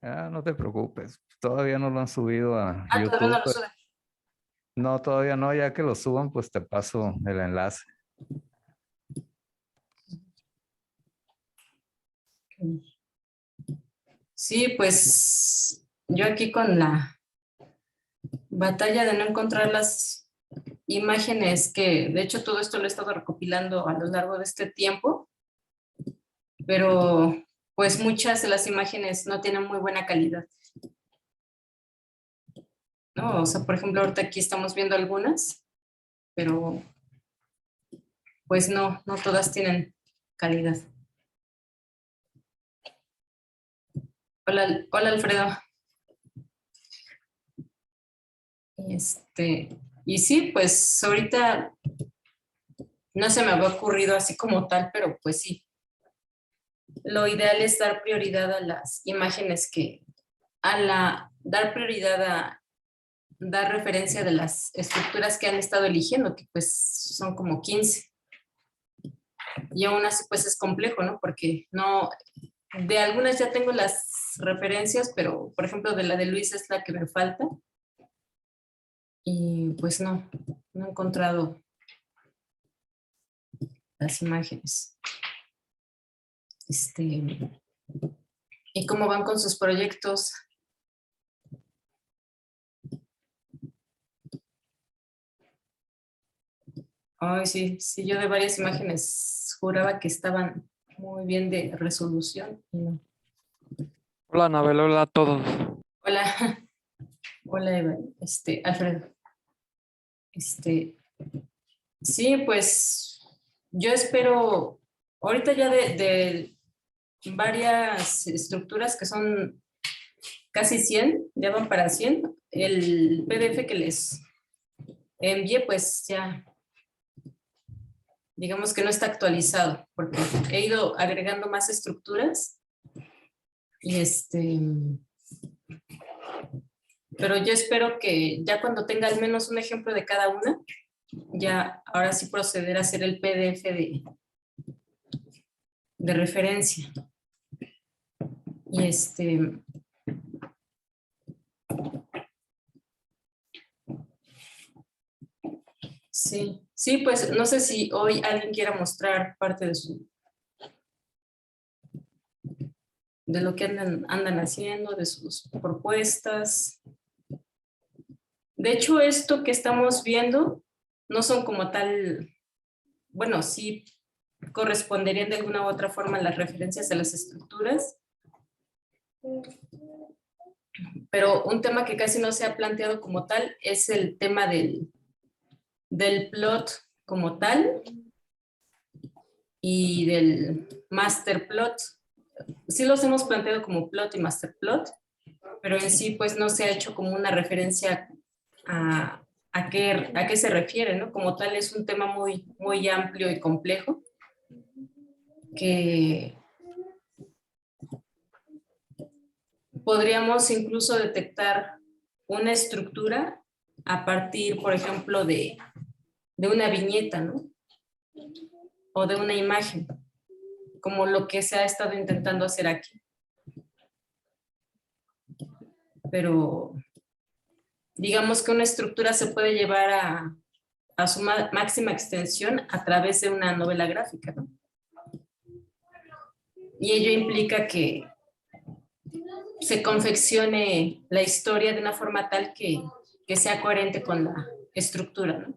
No te preocupes, todavía no lo han subido a Todavía no YouTube. lo suben. No, todavía no, ya que lo suban, pues te paso el enlace. Sí, pues yo aquí con la batalla de no encontrar las imágenes que, de hecho, todo esto lo he estado recopilando a lo largo de este tiempo, pero pues muchas de las imágenes no tienen muy buena calidad, ¿no? O sea, por ejemplo, ahorita aquí estamos viendo algunas, pero pues no todas tienen calidad. Hola Alfredo. Y sí, pues ahorita no se me había ocurrido así como tal, pero pues sí. Lo ideal es dar prioridad a las imágenes dar prioridad a dar referencia de las estructuras que han estado eligiendo, que pues son como 15. Y aún así pues es complejo, ¿no? Porque no, de algunas ya tengo las referencias, pero por ejemplo de la de Luis es la que me falta. Y pues no he encontrado las imágenes. ¿Y cómo van con sus proyectos? Ay, sí, yo de varias imágenes juraba que estaban muy bien de resolución y no. Hola, Anabel, hola a todos. Hola, hola Eva, Alfredo. Sí, pues yo espero, ahorita ya de varias estructuras que son casi 100, ya van para 100, el PDF que les envié pues ya, digamos que no está actualizado, porque he ido agregando más estructuras y pero yo espero que ya cuando tenga al menos un ejemplo de cada una, ya ahora sí proceder a hacer el PDF de referencia. Y sí, pues no sé si hoy alguien quiera mostrar parte de lo que andan haciendo, de sus propuestas. De hecho, esto que estamos viendo no son como tal, bueno, sí corresponderían de alguna u otra forma a las referencias a las estructuras, pero un tema que casi no se ha planteado como tal es el tema del plot como tal y del master plot. Sí los hemos planteado como plot y master plot, pero en sí pues no se ha hecho como una referencia a qué se refiere, ¿no? Como tal es un tema muy, muy amplio y complejo que podríamos incluso detectar una estructura a partir, por ejemplo, de una viñeta, ¿no? O de una imagen, como lo que se ha estado intentando hacer aquí. Pero digamos que una estructura se puede llevar a su máxima extensión a través de una novela gráfica, ¿no? Y ello implica que se confeccione la historia de una forma tal que sea coherente con la estructura, ¿no?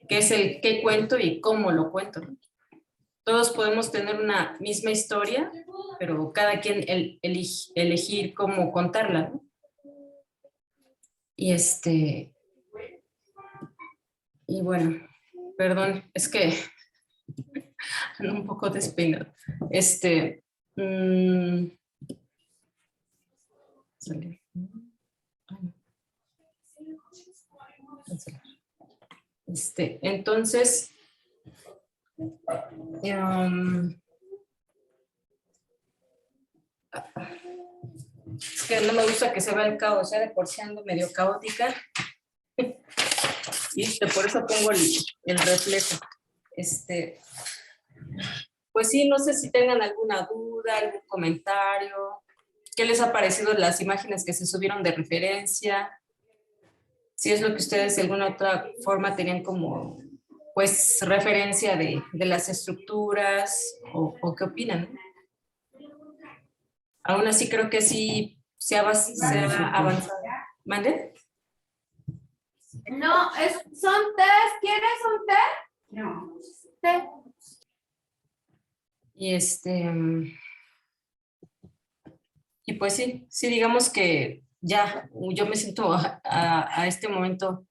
Que es el qué cuento y cómo lo cuento, ¿no? Todos podemos tener una misma historia, pero cada quien elegir cómo contarla, ¿no? Y bueno, perdón, es que ando un poco despeinado. Entonces, es que no me gusta que se vea el caos, ya de por sí ando medio caótica. Y por eso pongo el reflejo. Pues sí, no sé si tengan alguna duda, algún comentario. ¿Qué les ha parecido las imágenes que se subieron de referencia? Si es lo que ustedes de alguna otra forma tenían como, pues, referencia de las estructuras o qué opinan. Aún así creo que sí se ha avanzado. ¿Mande? No, son tés. ¿Quieres un té? No. Té. Y pues sí, digamos que ya, yo me siento a este momento,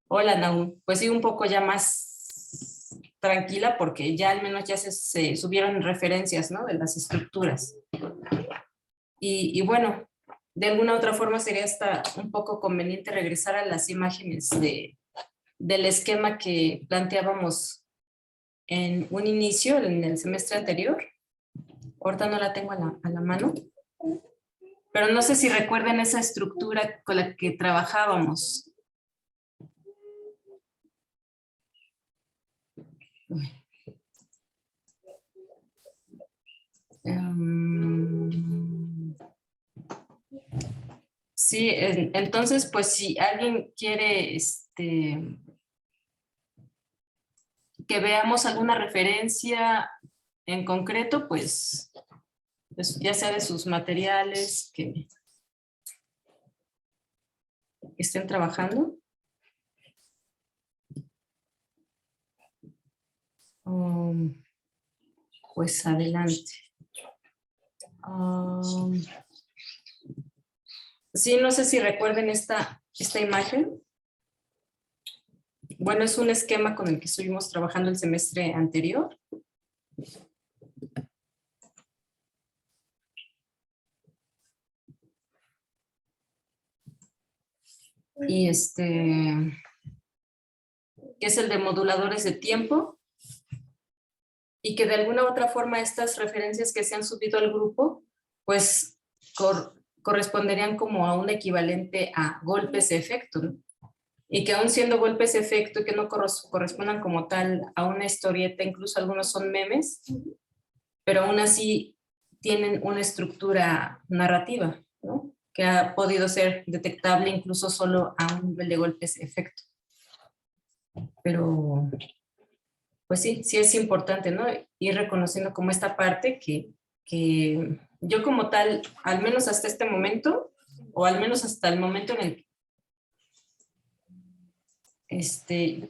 hola Naum, pues sí, un poco ya más tranquila porque ya al menos ya se subieron referencias, ¿no? De las estructuras. Y bueno, de alguna otra forma sería hasta un poco conveniente regresar a las imágenes del esquema que planteábamos en un inicio, en el semestre anterior. Ahorita no la tengo a la mano. Pero no sé si recuerden esa estructura con la que trabajábamos. Sí, entonces, pues si alguien quiere que veamos alguna referencia en concreto, pues ya sea de sus materiales que estén trabajando. Pues adelante. Sí, no sé si recuerden esta imagen. Bueno, es un esquema con el que estuvimos trabajando el semestre anterior. Y que es el de moduladores de tiempo. Y que de alguna u otra forma estas referencias que se han subido al grupo, pues corresponderían como a un equivalente a golpes de efecto, ¿no? Y que aún siendo golpes de efecto y que no correspondan como tal a una historieta, incluso algunos son memes, pero aún así tienen una estructura narrativa, ¿no? Que ha podido ser detectable incluso solo a un nivel de golpes de efecto. Pero pues sí es importante, ¿no? Ir reconociendo como esta parte que yo como tal, al menos hasta este momento, o al menos hasta el momento en el que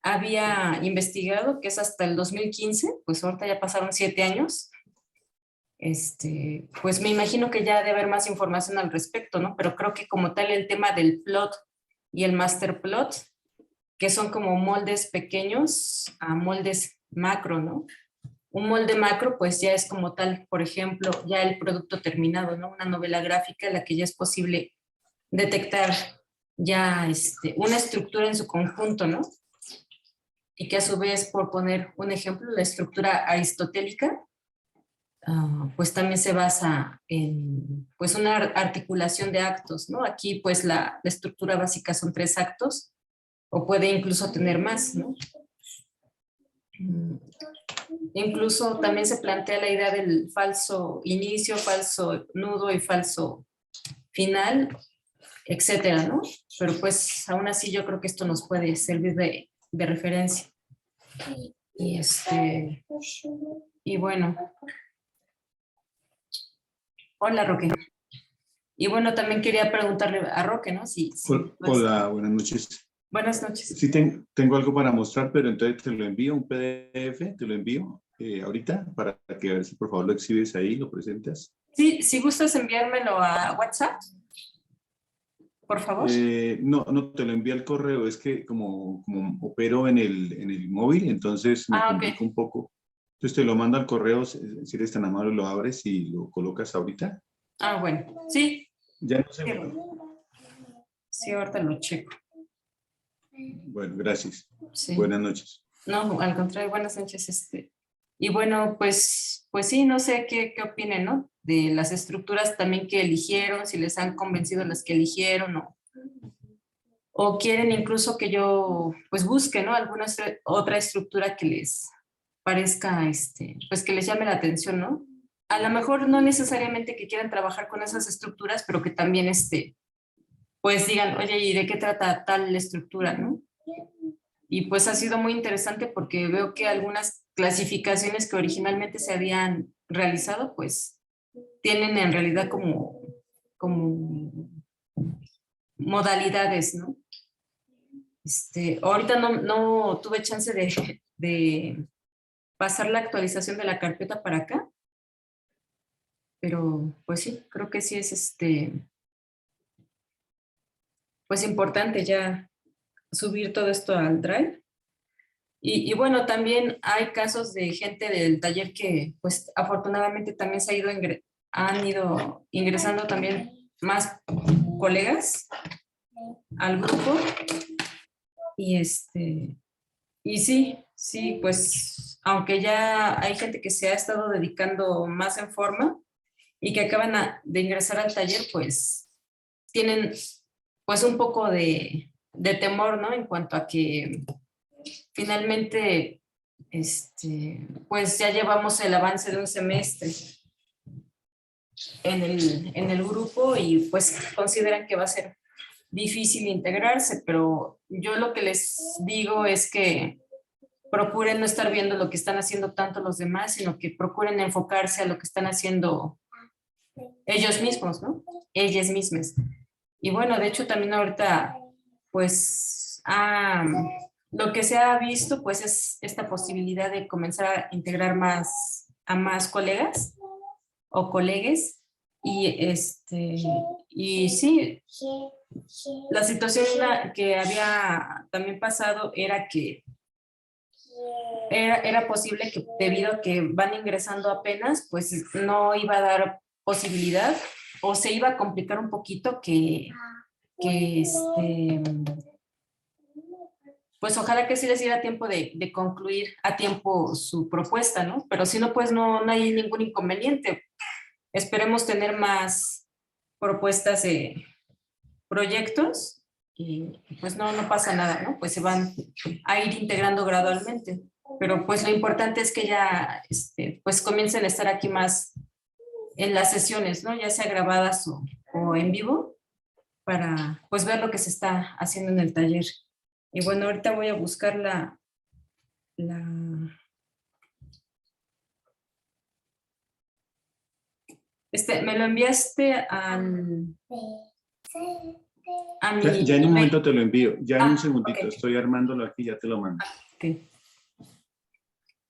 había investigado, que es hasta el 2015, pues ahorita ya pasaron 7 años, pues me imagino que ya debe haber más información al respecto, ¿no? Pero creo que como tal el tema del plot y el master plot, que son como moldes pequeños a moldes macro, ¿no? Un molde macro, pues ya es como tal, por ejemplo, ya el producto terminado, ¿no? Una novela gráfica en la que ya es posible detectar ya una estructura en su conjunto, ¿no? Y que a su vez, por poner un ejemplo, la estructura aristotélica, pues también se basa en pues una articulación de actos, ¿no? Aquí pues la estructura básica son 3 actos, o puede incluso tener más, ¿no? Incluso también se plantea la idea del falso inicio, falso nudo y falso final, etcétera, ¿no? Pero pues aún así yo creo que esto nos puede servir de referencia. Y bueno. Hola, Roque. Y bueno, también quería preguntarle a Roque, ¿no? Hola, buenas noches. Buenas noches. Sí, tengo algo para mostrar, pero entonces te lo envío, un PDF, te lo envío ahorita para que a ver si por favor lo exhibes ahí, lo presentas. Sí, si gustas enviármelo a WhatsApp, por favor. No, te lo envío al correo, es que como opero en el móvil, entonces me complica un poco. Entonces te lo mando al correo, si eres tan amable lo abres y lo colocas ahorita. Bueno, sí. Ya no sé. Sí, ahorita lo checo. Bueno, gracias. Sí. Buenas noches. No, al contrario, buenas noches. Y bueno, pues sí, no sé qué opinen, ¿no? De las estructuras también que eligieron, si les han convencido las que eligieron o quieren incluso que yo pues busque, ¿no? Alguna otra estructura que les parezca, pues que les llame la atención, ¿no? a lo mejor no necesariamente que quieran trabajar con esas estructuras, pero que también pues digan, oye, ¿y de qué trata tal estructura, no? Y pues ha sido muy interesante porque veo que algunas clasificaciones que originalmente se habían realizado, pues tienen en realidad como modalidades, ¿no? Ahorita no tuve chance de pasar la actualización de la carpeta para acá, pero pues sí, creo que sí es pues importante ya subir todo esto al Drive. Y bueno, también hay casos de gente del taller que pues afortunadamente también han ido ingresando también más colegas al grupo. Y sí, pues aunque ya hay gente que se ha estado dedicando más en forma y que acaban de ingresar al taller, pues tienen pues un poco de temor, ¿no? En cuanto a que finalmente pues ya llevamos el avance de un semestre en el grupo y pues consideran que va a ser difícil integrarse, pero yo lo que les digo es que procuren no estar viendo lo que están haciendo tanto los demás, sino que procuren enfocarse a lo que están haciendo ellos mismos, ¿no? Ellas mismas. Y bueno, de hecho también ahorita, pues, lo que se ha visto, pues, es esta posibilidad de comenzar a integrar a más colegas o colegues. Y sí, la situación que había también pasado era que era posible que debido a que van ingresando apenas, pues no iba a dar posibilidad o se iba a complicar un poquito pues ojalá que sí les diera tiempo de concluir a tiempo su propuesta, ¿no? Pero si no, pues no hay ningún inconveniente. Esperemos tener más propuestas de proyectos y pues no pasa nada, ¿no? Pues se van a ir integrando gradualmente. Pero pues lo importante es que ya pues comiencen a estar aquí más en las sesiones, ¿no? Ya sea grabadas o en vivo, para pues ver lo que se está haciendo en el taller. Y bueno, ahorita voy a buscar me lo enviaste a mi Ya en un email. momento te lo envío, ya en un segundito, Okay. estoy armándolo aquí, ya te lo mando. Okay.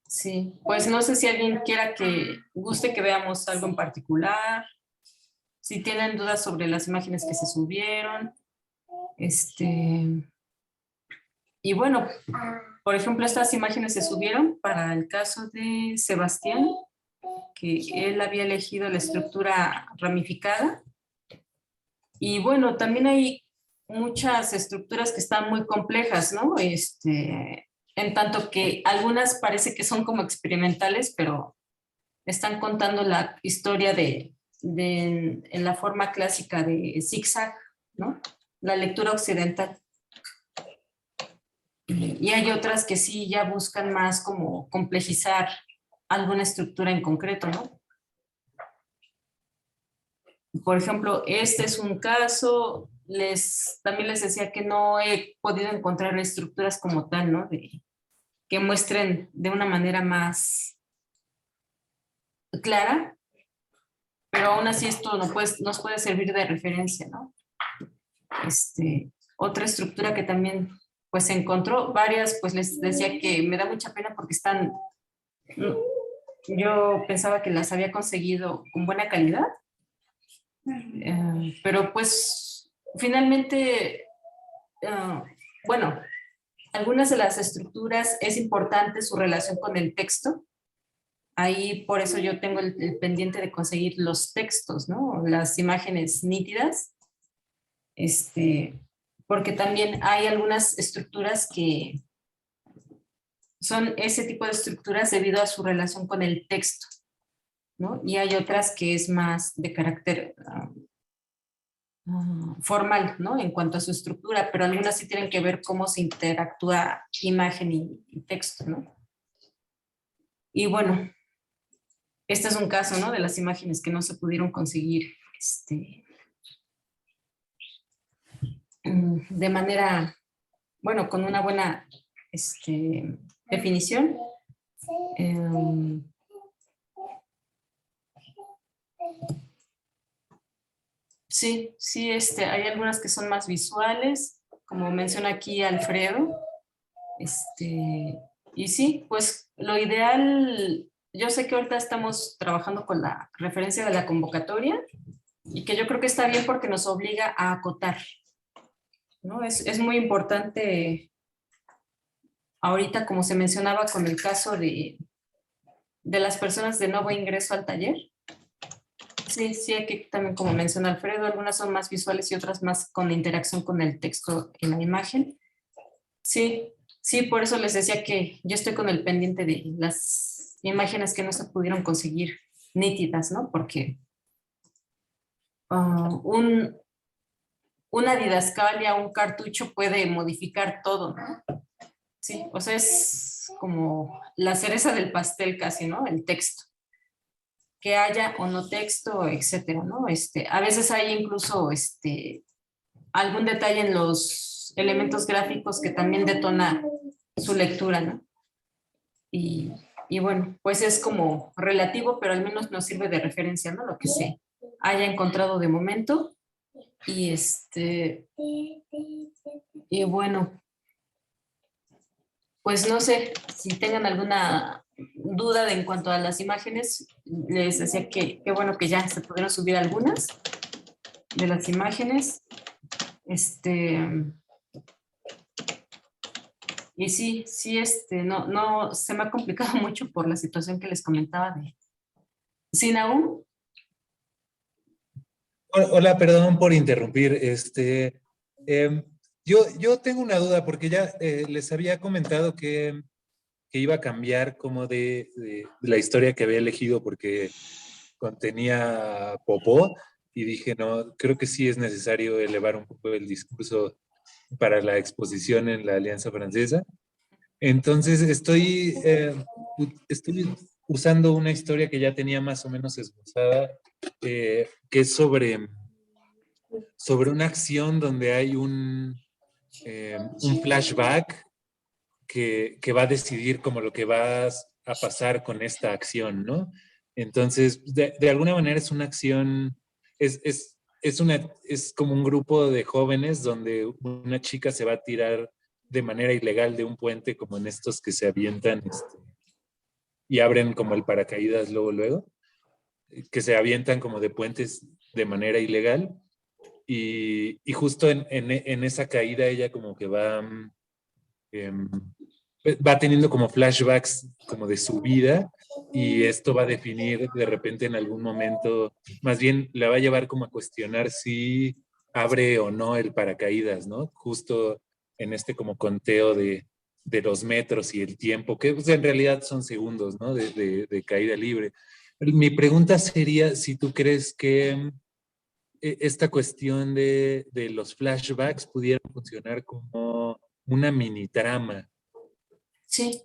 Sí, pues no sé si alguien quiera que guste que veamos algo en particular, si tienen dudas sobre las imágenes que se subieron, y bueno, por ejemplo, estas imágenes se subieron para el caso de Sebastián, que él había elegido la estructura ramificada. Y bueno, también hay muchas estructuras que están muy complejas, ¿no? En tanto que algunas parece que son como experimentales, pero están contando la historia en la forma clásica de zigzag, ¿no? La lectura occidental. Y hay otras que sí ya buscan más como complejizar alguna estructura en concreto, ¿no? Por ejemplo, este es un caso, también les decía que no he podido encontrar estructuras como tal, ¿no? Que muestren de una manera más clara, pero aún así esto nos puede servir de referencia, ¿no? Otra estructura que también pues se encontró, varias, pues les decía que me da mucha pena porque yo pensaba que las había conseguido con buena calidad, pero pues finalmente, bueno, algunas de las estructuras es importante su relación con el texto. Ahí por eso yo tengo el pendiente de conseguir los textos, ¿no? Las imágenes nítidas. Porque también hay algunas estructuras que son ese tipo de estructuras debido a su relación con el texto, ¿no? Y hay otras que es más de carácter formal, ¿no? En cuanto a su estructura, pero algunas sí tienen que ver cómo se interactúa imagen y texto, ¿no? Y bueno, este es un caso, ¿no? De las imágenes que no se pudieron conseguir de manera, bueno, con una buena definición. Sí, sí, hay algunas que son más visuales, como menciona aquí Alfredo. Y sí, pues lo ideal, yo sé que ahorita estamos trabajando con la referencia de la convocatoria y que yo creo que está bien porque nos obliga a acotar, ¿no? Es muy importante ahorita, como se mencionaba con el caso de las personas de nuevo ingreso al taller. Sí, sí, aquí también, como menciona Alfredo, algunas son más visuales y otras más con interacción con el texto en la imagen. Sí, sí, por eso les decía que yo estoy con el pendiente de las imágenes que no se pudieron conseguir nítidas, ¿no? Porque una didascalia, un cartucho puede modificar todo, ¿no? Sí, o sea, es como la cereza del pastel casi, ¿no? El texto. Que haya o no texto, etcétera, ¿no? A veces hay incluso algún detalle en los elementos gráficos que también detona su lectura, ¿no? Y bueno, pues es como relativo, pero al menos nos sirve de referencia, ¿no? Lo que se haya encontrado de momento. Y y bueno, pues no sé si tengan alguna duda en cuanto a las imágenes. Les decía que bueno que ya se pudieron subir algunas de las imágenes. Y sí, no, se me ha complicado mucho por la situación que les comentaba de Sinaú. Hola, perdón por interrumpir. Yo tengo una duda porque ya les había comentado que iba a cambiar como de la historia que había elegido porque contenía popó y dije, no, creo que sí es necesario elevar un poco el discurso para la exposición en la Alianza Francesa. Entonces estoy usando una historia que ya tenía más o menos esbozada, que es sobre una acción donde hay un flashback que va a decidir como lo que va a pasar con esta acción, ¿no? Entonces, de alguna manera es una acción, es como un grupo de jóvenes donde una chica se va a tirar de manera ilegal de un puente, como en estos que se avientan y abren como el paracaídas luego, que se avientan como de puentes de manera ilegal. Y justo en esa caída ella como que va teniendo como flashbacks como de su vida y esto va a definir de repente en algún momento, más bien la va a llevar como a cuestionar si abre o no el paracaídas, ¿no? Justo en este como conteo de los metros y el tiempo, que pues, en realidad son segundos, ¿no? De caída libre. Mi pregunta sería si tú crees que esta cuestión de los flashbacks pudieran funcionar como una mini trama. Sí,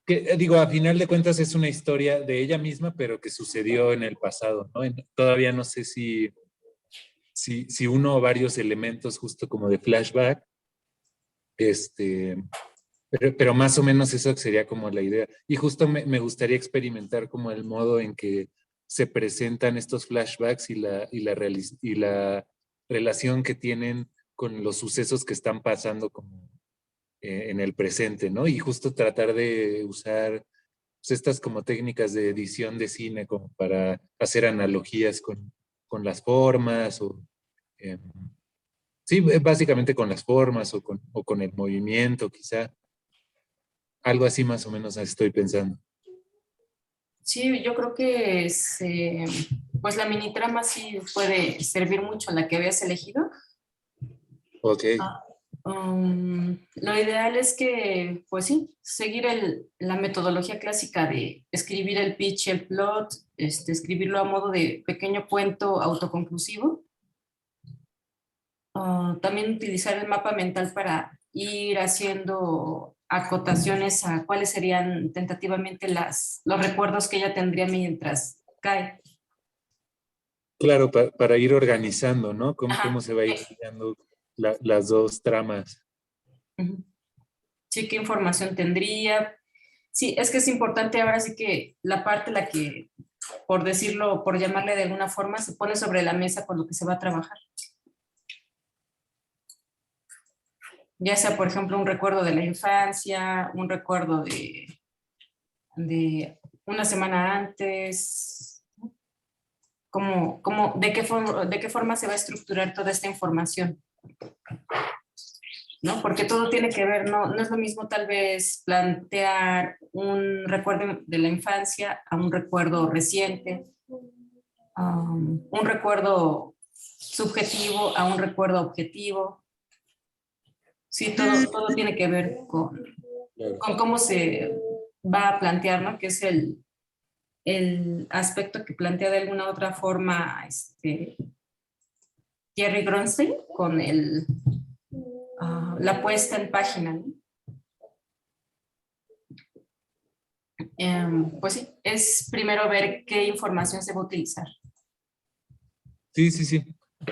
Que digo, a final de cuentas es una historia de ella misma, pero que sucedió en el pasado, ¿no? Todavía no sé si uno o varios elementos justo como de flashback, pero más o menos eso sería como la idea. Y justo me gustaría experimentar como el modo en que se presentan estos flashbacks y la relación que tienen con los sucesos que están pasando como en el presente, ¿no? Y justo tratar de usar pues, estas como técnicas de edición de cine como para hacer analogías con las formas eh, sí, básicamente con las formas o con el movimiento quizá. Algo así más o menos estoy pensando. sí, yo creo que pues la mini trama sí puede servir mucho, la que habías elegido. Ok. Lo ideal es que, pues sí, seguir la metodología clásica de escribir el pitch, el plot, escribirlo a modo de pequeño cuento autoconclusivo. También utilizar el mapa mental para ir haciendo acotaciones a cuáles serían tentativamente los recuerdos que ella tendría mientras cae. Claro, para ir organizando, ¿no? Ajá. Cómo se va a ir creando las dos tramas. Ujú. Sí, qué información tendría. Sí, es que es importante ahora sí que la parte la que, por decirlo, por llamarle de alguna forma, se pone sobre la mesa con lo que se va a trabajar. Ya sea, por ejemplo, un recuerdo de la infancia, un recuerdo de una semana antes, de qué forma se va a estructurar toda esta información, ¿no? Porque todo tiene que ver, no es lo mismo tal vez plantear un recuerdo de la infancia a un recuerdo reciente, un recuerdo subjetivo a un recuerdo objetivo. Sí, todo tiene que ver con cómo se va a plantear, ¿no? Que es el aspecto que plantea de alguna otra forma Jerry Gronstein con la puesta en página, ¿no? Pues sí, es primero ver qué información se va a utilizar. Sí.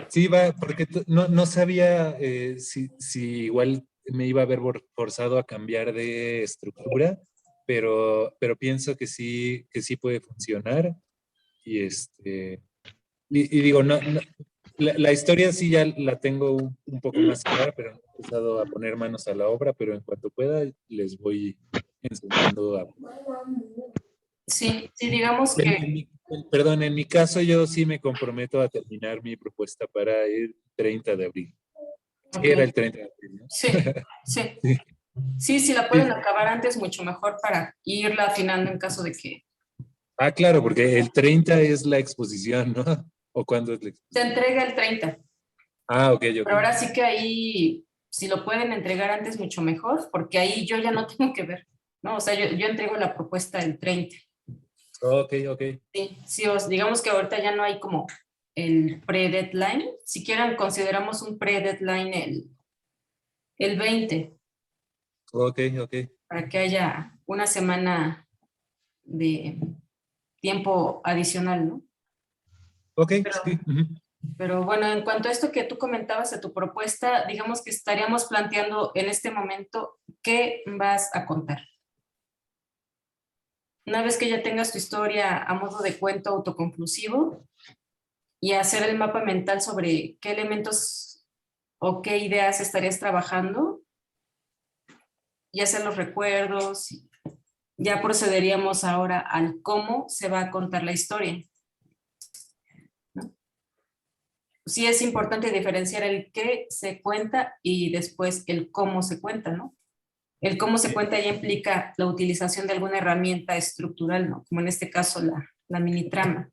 Sí, porque no sabía si igual me iba a haber forzado a cambiar de estructura, pero pienso que sí puede funcionar. Y digo, la historia sí ya la tengo un poco más clara, pero no he empezado a poner manos a la obra, pero en cuanto pueda les voy enseñando a... Sí, digamos que... Perdón, en mi caso yo sí me comprometo a terminar mi propuesta para el 30 de abril. Sí, Okay. era el 30 de abril, ¿no? Sí. Sí, si la pueden acabar antes, mucho mejor para irla afinando en caso de que... Ah, claro, porque el 30 es la exposición, ¿no? ¿O cuándo es la exposición? Se entrega el 30. Ah, ok. Pero ahora sí que ahí, si lo pueden entregar antes, mucho mejor, porque ahí yo ya no tengo que ver, ¿no? O sea, yo entrego la propuesta el 30. Ok. Sí, digamos que ahorita ya no hay como el pre-deadline. Si quieren, consideramos un pre-deadline el 20. Ok. Para que haya una semana de tiempo adicional, ¿no? Ok, sí. Pero bueno, en cuanto a esto que tú comentabas de tu propuesta, digamos que estaríamos planteando en este momento qué vas a contar. Una vez que ya tengas tu historia a modo de cuento autoconclusivo y hacer el mapa mental sobre qué elementos o qué ideas estarías trabajando y hacer los recuerdos, ya procederíamos ahora al cómo se va a contar la historia, ¿no? Sí es importante diferenciar el qué se cuenta y después el cómo se cuenta, ¿no? El cómo se cuenta ya implica la utilización de alguna herramienta estructural, ¿no? Como en este caso la mini trama.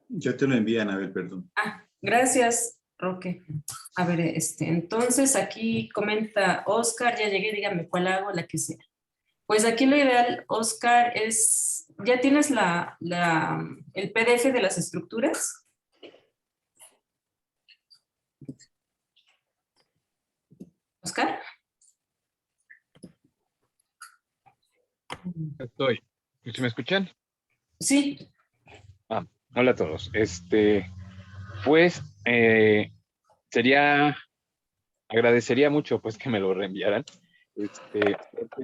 Ya te lo envían, a ver, perdón. Gracias, Roque. A ver, entonces aquí comenta Oscar, ya llegué, dígame cuál hago, la que sea. Pues aquí lo ideal, Oscar, es, ¿ya tienes el PDF de las estructuras? Oscar. Estoy. ¿Sí me escuchan? Sí. Hola a todos. Pues, agradecería mucho pues que me lo reenviaran.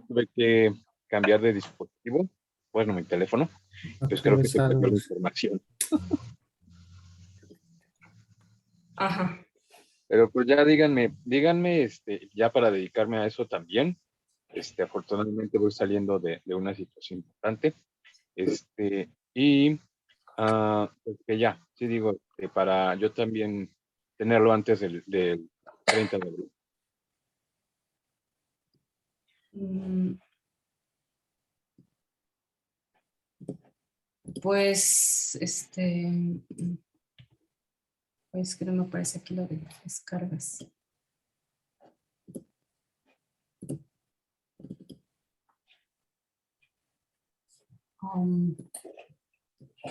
Tuve que cambiar de dispositivo, bueno, mi teléfono. Pues creo que se perdió la información. Ajá. Pero pues ya díganme, ya para dedicarme a eso también. Afortunadamente voy saliendo de una situación importante. Pues que ya, sí digo, para yo también tenerlo antes del 30 de abril. Pues, pues que no me aparece aquí lo de descargas.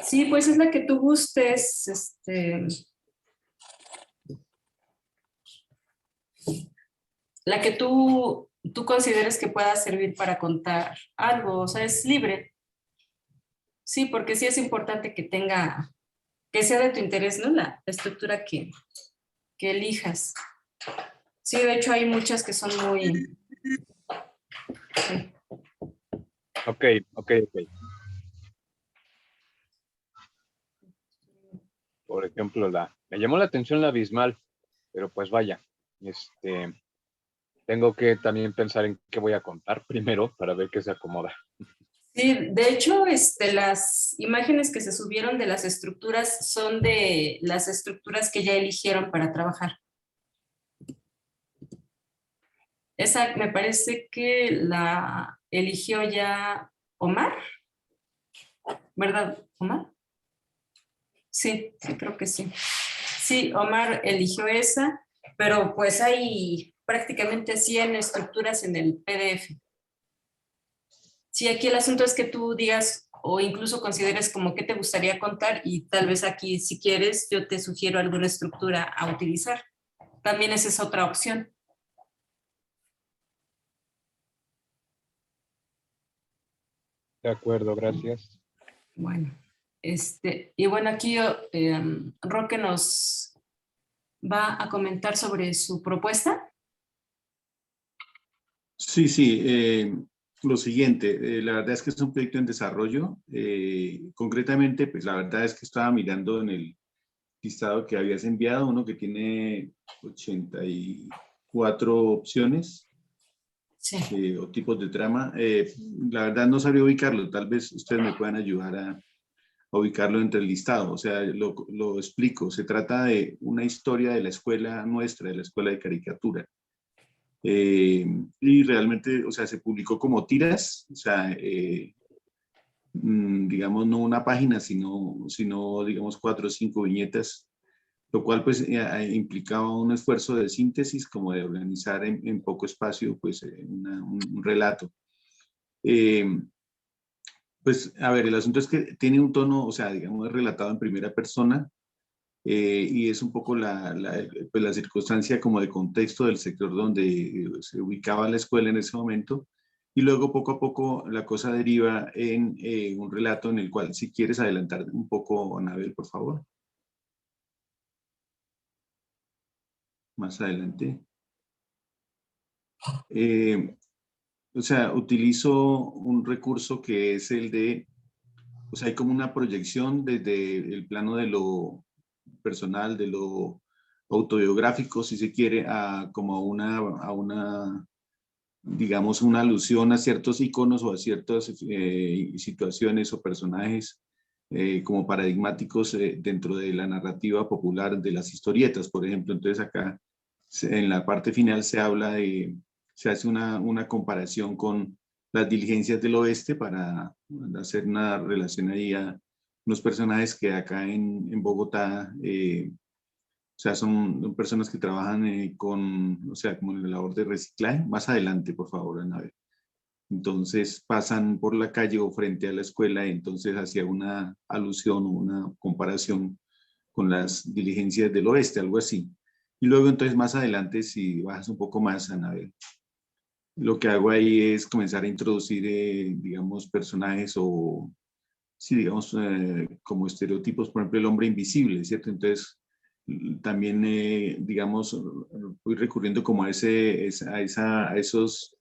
Sí, pues es la que tú gustes, la que tú consideres que pueda servir para contar algo, o sea, es libre. Sí, porque sí es importante que tenga, que sea de tu interés, ¿no? La estructura que elijas. Sí, de hecho hay muchas que son muy... Sí. Ok. Por ejemplo, me llamó la atención la abismal, pero pues vaya, tengo que también pensar en qué voy a contar primero para ver qué se acomoda. Sí, de hecho, las imágenes que se subieron de las estructuras son de las estructuras que ya eligieron para trabajar. Esa me parece que la eligió ya Omar, ¿verdad, Omar? Sí, creo que sí. Sí, Omar eligió esa, pero pues hay prácticamente 100 estructuras en el PDF. Sí, aquí el asunto es que tú digas o incluso consideres como qué te gustaría contar y tal vez aquí, si quieres, yo te sugiero alguna estructura a utilizar. También esa es otra opción. De acuerdo, gracias. Bueno, y bueno, aquí Roque nos va a comentar sobre su propuesta. Sí, lo siguiente, la verdad es que es un proyecto en desarrollo. Concretamente, pues la verdad es que estaba mirando en el listado que habías enviado, uno que tiene 84 opciones. Sí. O tipos de trama. La verdad no sabría ubicarlo, tal vez ustedes me puedan ayudar a ubicarlo entre el listado. O sea, lo explico. Se trata de una historia de la escuela nuestra, de la escuela de caricatura. Y realmente, o sea, se publicó como tiras, o sea, digamos, no una página, sino, digamos, 4 o 5 viñetas, lo cual pues implicaba un esfuerzo de síntesis, como de organizar en poco espacio pues un relato. Pues a ver, el asunto es que tiene un tono, o sea, digamos, es relatado en primera persona y es un poco pues, la circunstancia como de contexto del sector donde se ubicaba la escuela en ese momento. Y luego poco a poco la cosa deriva en un relato en el cual, si quieres adelantar un poco, Anabel, por favor. Más adelante. O sea, utilizo un recurso que es el de, o sea, hay como una proyección desde el plano de lo personal, de lo autobiográfico, si se quiere, como a una, digamos, una alusión a ciertos iconos o a ciertas situaciones o personajes como paradigmáticos dentro de la narrativa popular de las historietas, por ejemplo. Entonces acá en la parte final se habla se hace una comparación con las diligencias del oeste para hacer una relación ahí a unos personajes que acá en Bogotá, o sea, son personas que trabajan o sea, como en la labor de reciclaje. Más adelante, por favor, Anabel. Entonces pasan por la calle o frente a la escuela, y entonces hacía una alusión o una comparación con las diligencias del oeste, algo así. Y luego entonces más adelante, si bajas un poco más, Anabel, lo que hago ahí es comenzar a introducir, digamos, personajes o, sí, digamos, como estereotipos, por ejemplo, el hombre invisible, ¿cierto? Entonces, también, digamos, voy recurriendo como a esos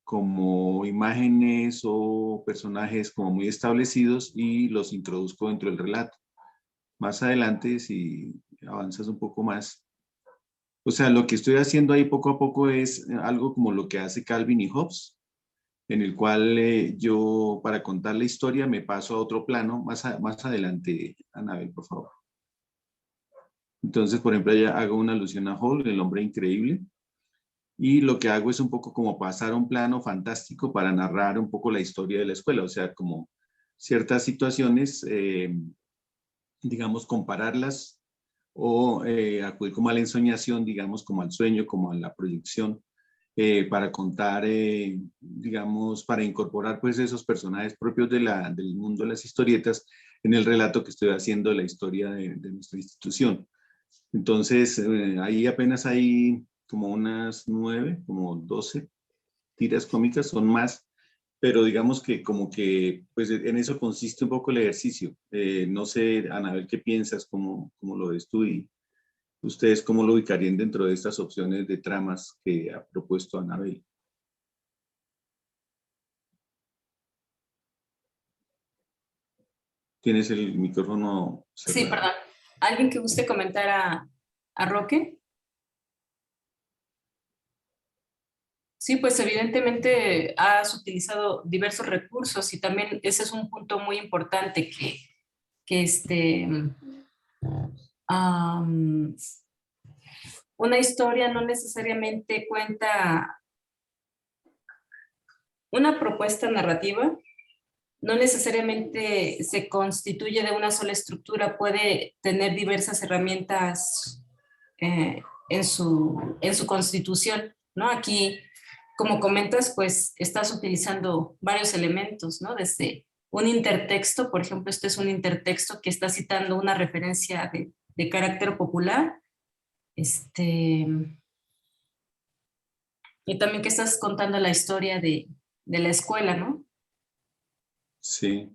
como imágenes o personajes como muy establecidos y los introduzco dentro del relato. Más adelante, si avanzas un poco más, o sea, lo que estoy haciendo ahí poco a poco es algo como lo que hace Calvin y Hobbes, en el cual yo, para contar la historia, me paso a otro plano. Más adelante, Anabel, por favor. Entonces, por ejemplo, ya hago una alusión a Hall, el hombre increíble, y lo que hago es un poco como pasar a un plano fantástico para narrar un poco la historia de la escuela, o sea, como ciertas situaciones, digamos, compararlas o acudir como a la ensoñación, digamos, como al sueño, como a la proyección, para contar, digamos, para incorporar pues esos personajes propios del mundo de las historietas en el relato que estoy haciendo de la historia de nuestra institución. Entonces, ahí apenas hay como unas 9, como 12 tiras cómicas, son más, pero digamos que como que pues en eso consiste un poco el ejercicio. No sé, Anabel, ¿qué piensas? ¿Cómo lo ves tú? Y ustedes, ¿cómo lo ubicarían dentro de estas opciones de tramas que ha propuesto Anabel? Tienes el micrófono Sí, cerrado. perdón. ¿Alguien que guste comentar a Roque? Sí, pues evidentemente has utilizado diversos recursos y también ese es un punto muy importante que una historia no necesariamente cuenta una propuesta narrativa, no necesariamente se constituye de una sola estructura, puede tener diversas herramientas en su constitución, ¿no? Aquí, como comentas, pues estás utilizando varios elementos, ¿no? Desde un intertexto, por ejemplo, este es un intertexto que está citando una referencia de carácter popular, y también que estás contando la historia de la escuela, ¿no? Sí.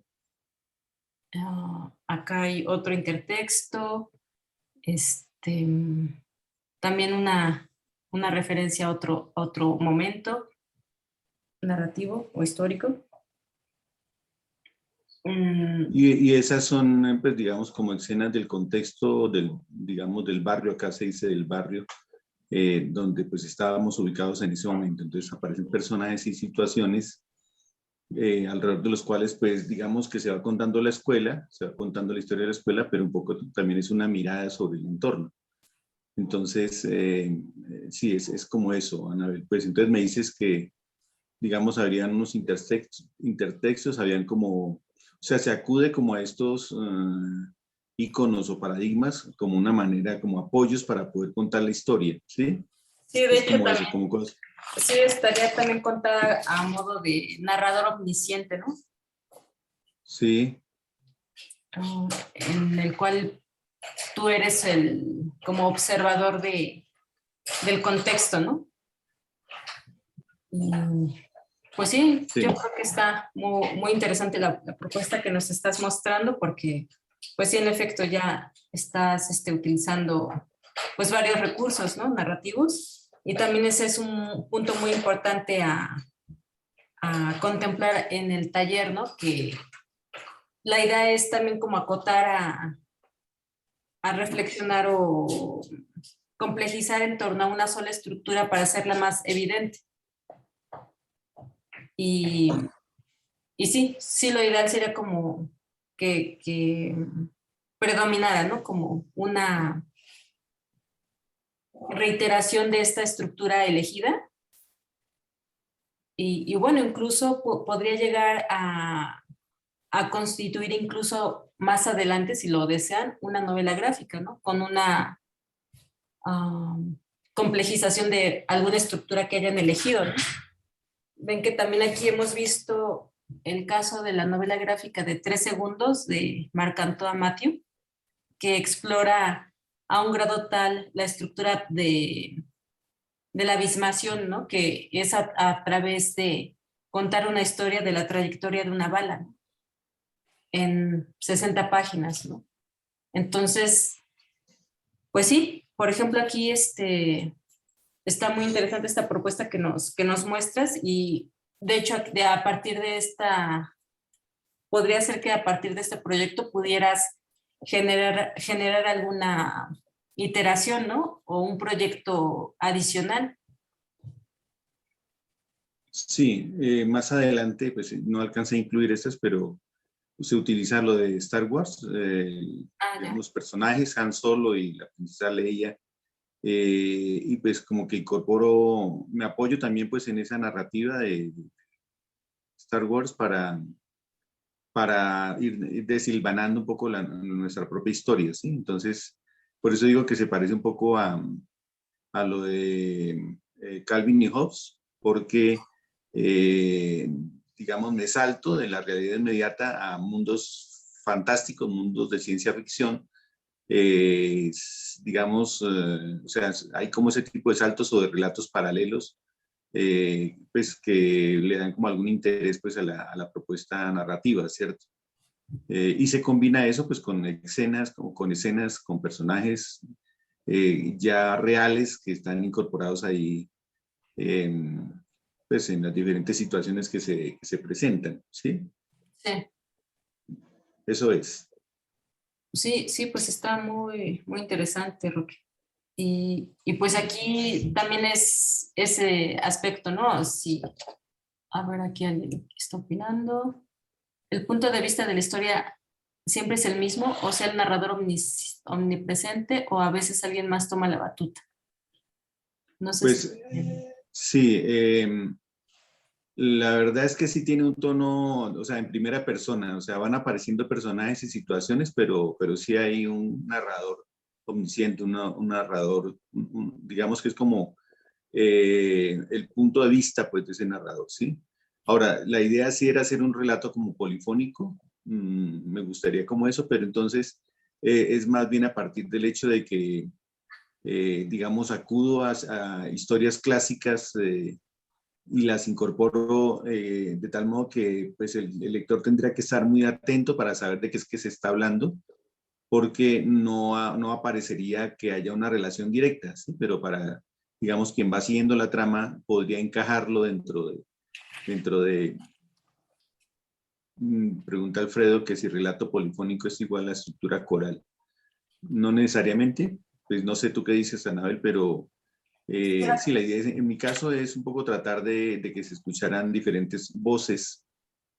Acá hay otro intertexto, también una referencia a otro momento narrativo o histórico. Y esas son, pues, digamos, como escenas del contexto digamos, del barrio, acá se dice del barrio, donde pues estábamos ubicados en ese momento. Entonces aparecen personajes y situaciones alrededor de los cuales, pues, digamos que se va contando la escuela, se va contando la historia de la escuela, pero un poco también es una mirada sobre el entorno. Entonces, sí, es como eso, Anabel. Pues entonces me dices que, digamos, habrían unos intertextos, habían como, o sea, se acude como a estos íconos o paradigmas como una manera, como apoyos para poder contar la historia, ¿sí? Sí, de Es hecho como también, eso, como cosas. sí estaría también contada a modo de narrador omnisciente, ¿no? Sí, En el cual tú eres como observador del contexto, ¿no? Y, pues sí, sí. yo creo que está muy interesante la propuesta que nos estás mostrando porque, pues sí, en efecto ya estás utilizando pues varios recursos, ¿no? Narrativos y también ese es un punto muy importante a contemplar en el taller, ¿no? Que la idea es también como acotar a reflexionar o complejizar en torno a una sola estructura para hacerla más evidente. Y sí, lo ideal sería como que predominara, ¿no? Como una reiteración de esta estructura elegida. Y bueno, incluso podría llegar a constituir incluso más adelante, si lo desean, una novela gráfica, ¿no? Con una complejización de alguna estructura que hayan elegido, ¿no? Ven que también aquí hemos visto el caso de la novela gráfica de 3 segundos de Marc-Antoine Mathieu, que explora a un grado tal la estructura de la abismación, ¿no? Que es a través de contar una historia de la trayectoria de una bala, ¿no? En 60 páginas, ¿no? Entonces, pues sí, por ejemplo, aquí está muy interesante esta propuesta que nos muestras y de hecho a partir de podría ser que a partir de este proyecto pudieras generar alguna iteración, ¿no? O un proyecto adicional. Sí, más adelante, pues no alcancé a incluir estas, pero se utiliza lo de Star Wars, los personajes, Han Solo y la princesa Leia, y pues como que incorporo, me apoyo también pues en esa narrativa de Star Wars para ir desilvanando un poco nuestra propia historia, ¿sí? Entonces, por eso digo que se parece un poco a lo de Calvin y Hobbes, porque, digamos, me salto de la realidad inmediata a mundos fantásticos, mundos de ciencia ficción, digamos, o sea, hay como ese tipo de saltos o de relatos paralelos, pues que le dan como algún interés pues a la propuesta narrativa, ¿cierto? Y se combina eso pues con escenas, con personajes ya reales que están incorporados ahí pues en las diferentes situaciones que se presentan, ¿sí? Sí. Eso es. Sí, sí, pues está muy, muy interesante, Roque. Y pues aquí también es ese aspecto, ¿no? Sí. A ver, aquí alguien está opinando. ¿El punto de vista de la historia siempre es el mismo? O sea, el narrador omnipresente, o a veces alguien más toma la batuta. No sé Pues sí, la verdad es que sí tiene un tono, o sea, en primera persona, o sea, van apareciendo personajes y situaciones, pero sí hay un narrador omnisciente, un narrador, digamos que es como el punto de vista, pues, de ese narrador, ¿sí? Ahora, la idea sí era hacer un relato como polifónico, me gustaría como eso, pero entonces es más bien a partir del hecho de que, digamos, acudo a historias clásicas y las incorporo de tal modo que pues, el lector tendría que estar muy atento para saber de qué es que se está hablando, porque no aparecería que haya una relación directa, ¿sí? Pero para, digamos, quien va siguiendo la trama podría encajarlo dentro de pregunta Alfredo que si relato polifónico es igual a estructura coral. No necesariamente, pues no sé tú qué dices, Anabel, pero sí, la idea en mi caso es un poco tratar de que se escucharan diferentes voces,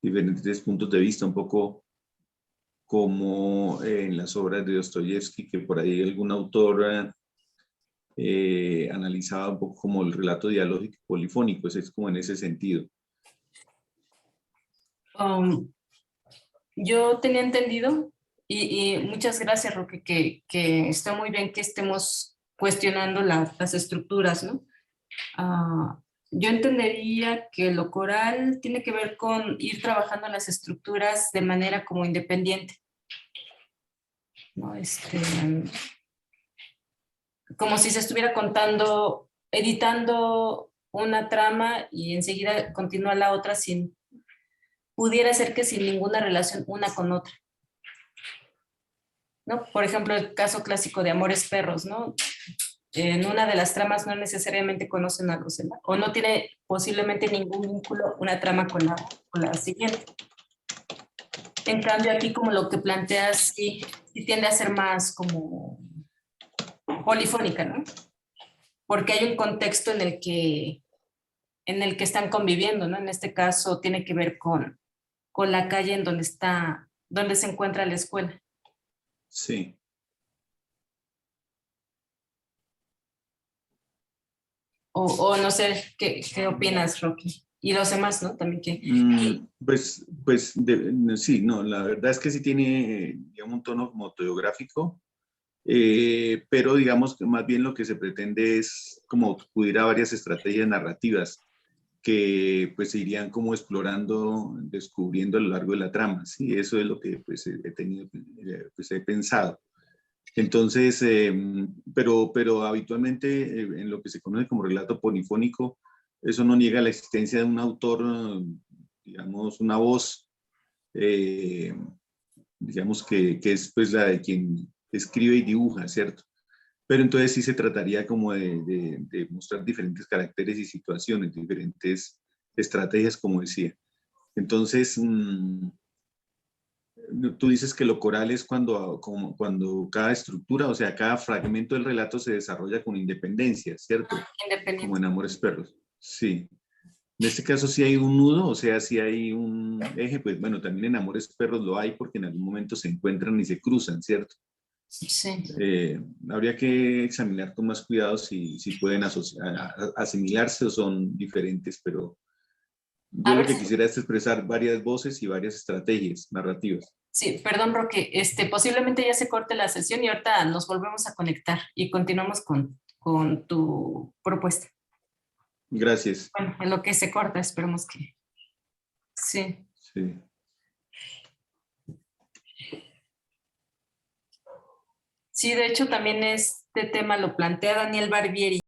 diferentes puntos de vista, un poco como en las obras de Dostoyevsky, que por ahí algún autor analizaba un poco como el relato dialógico y polifónico, es como en ese sentido. Yo tenía entendido, y muchas gracias, Roque, que está muy bien que estemos cuestionando las estructuras, ¿no? Yo entendería que lo coral tiene que ver con ir trabajando las estructuras de manera como independiente, ¿no? Como si se estuviera contando, editando una trama y enseguida continúa la otra pudiera ser que sin ninguna relación una con otra, ¿no? Por ejemplo, el caso clásico de Amores Perros, ¿no? En una de las tramas no necesariamente conocen a Rosela, o no tiene posiblemente ningún vínculo una trama con la siguiente. En cambio, aquí como lo que planteas, sí tiende a ser más como polifónica, ¿no? Porque hay un contexto en el que están conviviendo, ¿no? En este caso tiene que ver con la calle en donde se encuentra la escuela. Sí. O no sé, ¿qué opinas, Rocky? Y los demás, ¿no? También que... Pues sí, no, la verdad es que sí tiene, digamos, un tono como autobiográfico, pero digamos que más bien lo que se pretende es como acudir a varias estrategias narrativas que pues se irían como explorando, descubriendo a lo largo de la trama, ¿sí? Eso es lo que pues he tenido, pues he pensado. Entonces, pero habitualmente en lo que se conoce como relato polifónico, eso no niega la existencia de un autor, digamos, una voz, eh, digamos que es pues la de quien escribe y dibuja, ¿cierto? Pero entonces sí se trataría como de mostrar diferentes caracteres y situaciones, diferentes estrategias, como decía. Entonces, tú dices que lo coral es cuando cada estructura, o sea, cada fragmento del relato se desarrolla con independencia, ¿cierto? Independiente. Como en Amores Perros. Sí. En este caso sí hay un nudo, o sea, sí hay un eje, pues bueno, también en Amores Perros lo hay porque en algún momento se encuentran y se cruzan, ¿cierto? Sí. Habría que examinar con más cuidado si pueden asimilarse o son diferentes, pero yo lo que quisiera es expresar varias voces y varias estrategias narrativas. Sí, perdón, Roque, posiblemente ya se corte la sesión y ahorita nos volvemos a conectar y continuamos con tu propuesta. Gracias. Bueno, en lo que se corta, esperemos que sí. Sí. Sí, de hecho también este tema lo plantea Daniel Barbieri.